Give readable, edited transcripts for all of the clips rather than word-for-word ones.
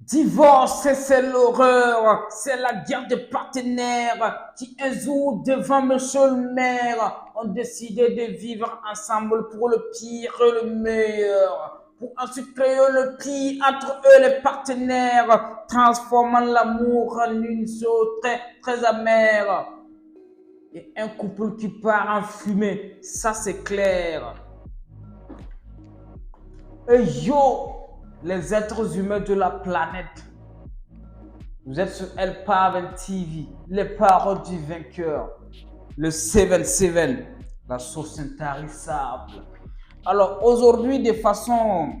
Divorce, c'est l'horreur, c'est la guerre des partenaires qui un jour devant monsieur le maire ont décidé de vivre ensemble pour le pire et le meilleur, pour ensuite créer le pire entre eux les partenaires, transformant l'amour en une chose très très amère. Et un couple qui part en fumée, ça c'est clair. Et yo, les êtres humains de la planète, vous êtes sur El Paven TV, les paroles du vainqueur, le 7-7, la sauce intarissable. Alors aujourd'hui, de façon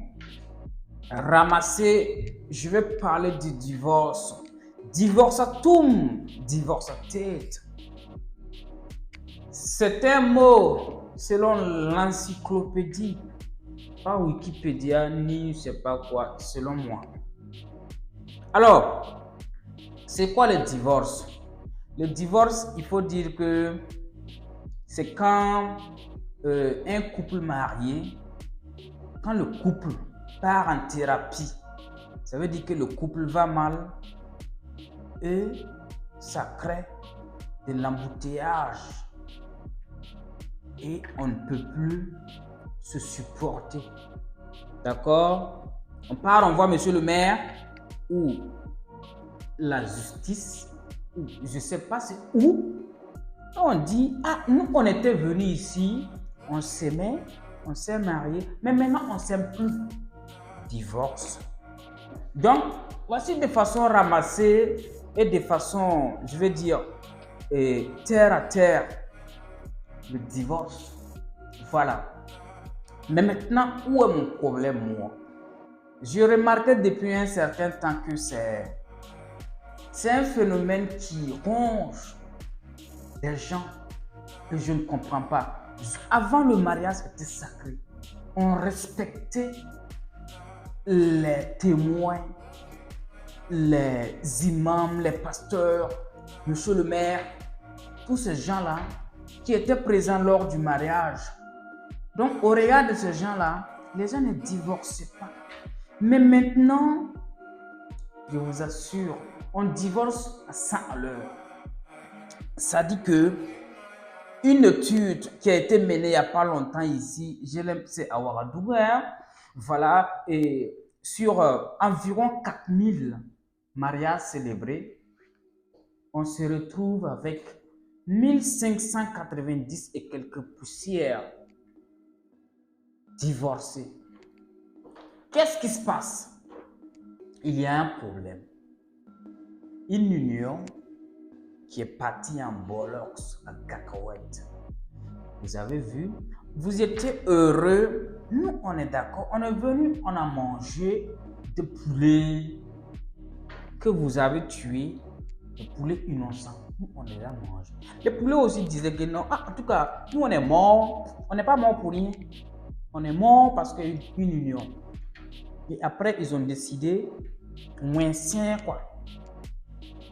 ramassée, je vais parler du divorce. Divorcatum, divorce à tête. C'est un mot selon l'encyclopédie, pas Wikipédia ni je sais pas quoi, selon moi. Alors, c'est quoi le divorce? Le divorce, il faut dire que c'est quand un couple marié, quand le couple part en thérapie, ça veut dire que le couple va mal et ça crée de l'embouteillage et on ne peut plus se supporter. D'accord? On part, on voit monsieur le maire ou la justice, ou je ne sais pas c'est où. On dit, ah, nous on était venus ici, on s'aimait, on s'est mariés, mais maintenant on ne s'aime plus. Divorce. Donc, voici de façon ramassée et de façon, je vais dire, terre à terre, le divorce. Voilà. Mais maintenant, où est mon problème, moi? J'ai remarqué depuis un certain temps que c'est un phénomène qui ronge des gens que je ne comprends pas. Avant le mariage, c'était sacré. On respectait les témoins, les imams, les pasteurs, monsieur le maire, tous ces gens-là qui étaient présents lors du mariage. Donc, au regard de ces gens-là, les gens ne divorçaient pas. Mais maintenant, je vous assure, on divorce à 100 à l'heure. Ça dit que une étude qui a été menée il n'y a pas longtemps ici, c'est à Ouagadougou, voilà, et sur environ 4000 mariages célébrés, on se retrouve avec 1590 et quelques poussières divorcés. Qu'est-ce qui se passe? Il y a un problème. Une union qui est partie en bollocks, en cacahuète. Vous avez vu? Vous étiez heureux. Nous, on est d'accord. On est venu, on a mangé des poulets que vous avez tués, des poulets innocents. Nous, on les a mangés. Les poulets aussi disaient que non. Ah, en tout cas, nous, on est morts. On n'est pas morts pour rien. On est morts parce qu'il y a eu une union. Et après, ils ont décidé, moins sain, quoi.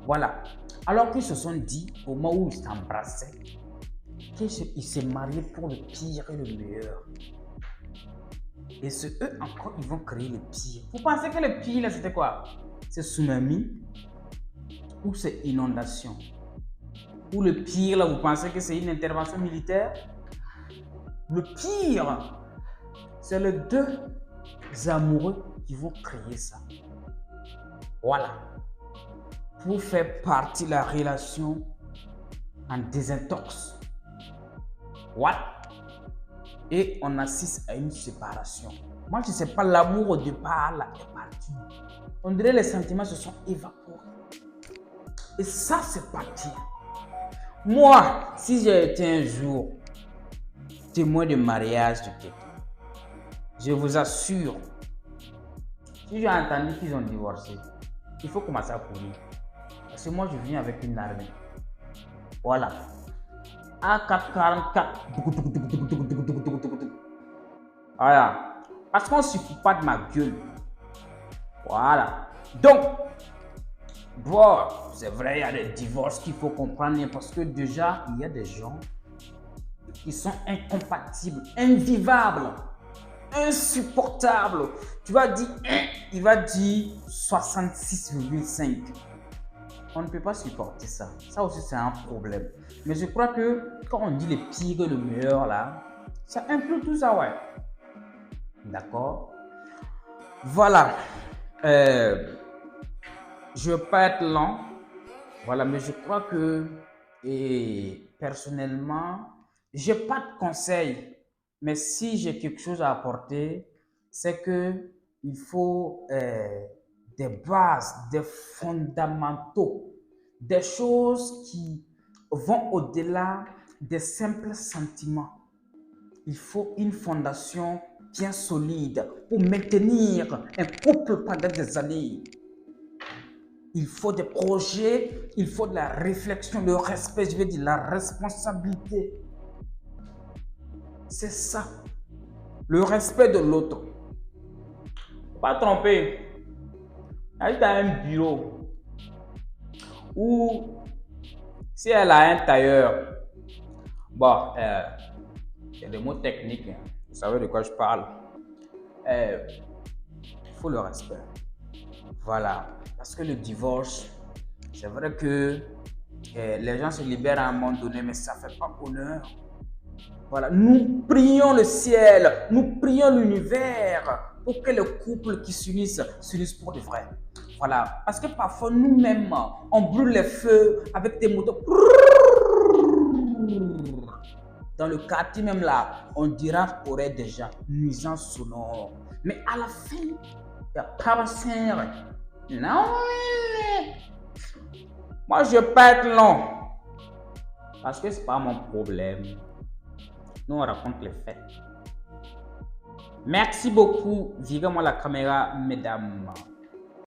Voilà. Alors qu'ils se sont dit, au moment où ils s'embrassaient, qu'ils se mariaient pour le pire et le meilleur. Et c'est eux encore, ils vont créer le pire. Vous pensez que le pire, c'était quoi? C'est tsunami ou c'est inondation? Ou le pire, là, vous pensez que c'est une intervention militaire? Le pire, c'est les deux amoureux qui vont créer ça. Voilà. Pour faire partie de la relation en désintox. Voilà. Et on assiste à une séparation. Moi, je ne sais pas, l'amour au départ là est parti. On dirait les sentiments se sont évaporés. Et ça, c'est parti. Moi, si j'ai été un jour témoin de mariage de quelqu'un, je vous assure, si j'ai entendu qu'ils ont divorcé, il faut commencer à courir. Parce que moi, je viens avec une armée. Voilà. AK-44. Voilà. Parce qu'on ne suffit pas de ma gueule. Voilà. Donc, bon, c'est vrai, il y a des divorces qu'il faut comprendre. Parce que déjà, il y a des gens qui sont incompatibles, invivables. insupportable. Tu vas dire 1, il va dire 66,5. On ne peut pas supporter ça. Ça aussi, c'est un problème. Mais je crois que quand on dit le pire et le meilleur, là, ça inclut tout ça, ouais. D'accord? Voilà. Je ne veux pas être lent. Voilà, mais je crois que, et personnellement, je n'ai pas de conseils. Mais si j'ai quelque chose à apporter, c'est que il faut des bases, des fondamentaux, des choses qui vont au-delà des simples sentiments. Il faut une fondation bien solide pour maintenir un couple pendant des années. Il faut des projets, il faut de la réflexion, le respect, je veux dire la responsabilité. C'est ça. Le respect de l'autre. Pas tromper. Elle est à un bureau où si elle a un tailleur, bon, il y a des mots techniques, hein. Vous savez de quoi je parle. Il faut le respect. Voilà. Parce que le divorce, c'est vrai que les gens se libèrent à un moment donné, mais ça ne fait pas honneur. Voilà. Nous prions le ciel, nous prions l'univers pour que les couples qui s'unissent pour de vrai. Voilà. Parce que parfois, nous-mêmes, on brûle les feux avec des motos. Dans le quartier même là, on dira aurait des gens nuisances sonores. Mais à la fin, il n'y a pas de serre. Non. Moi, je ne vais pas être long. Parce que ce n'est pas mon problème. Nous, on raconte les faits. Merci beaucoup. Virez-moi la caméra, mesdames.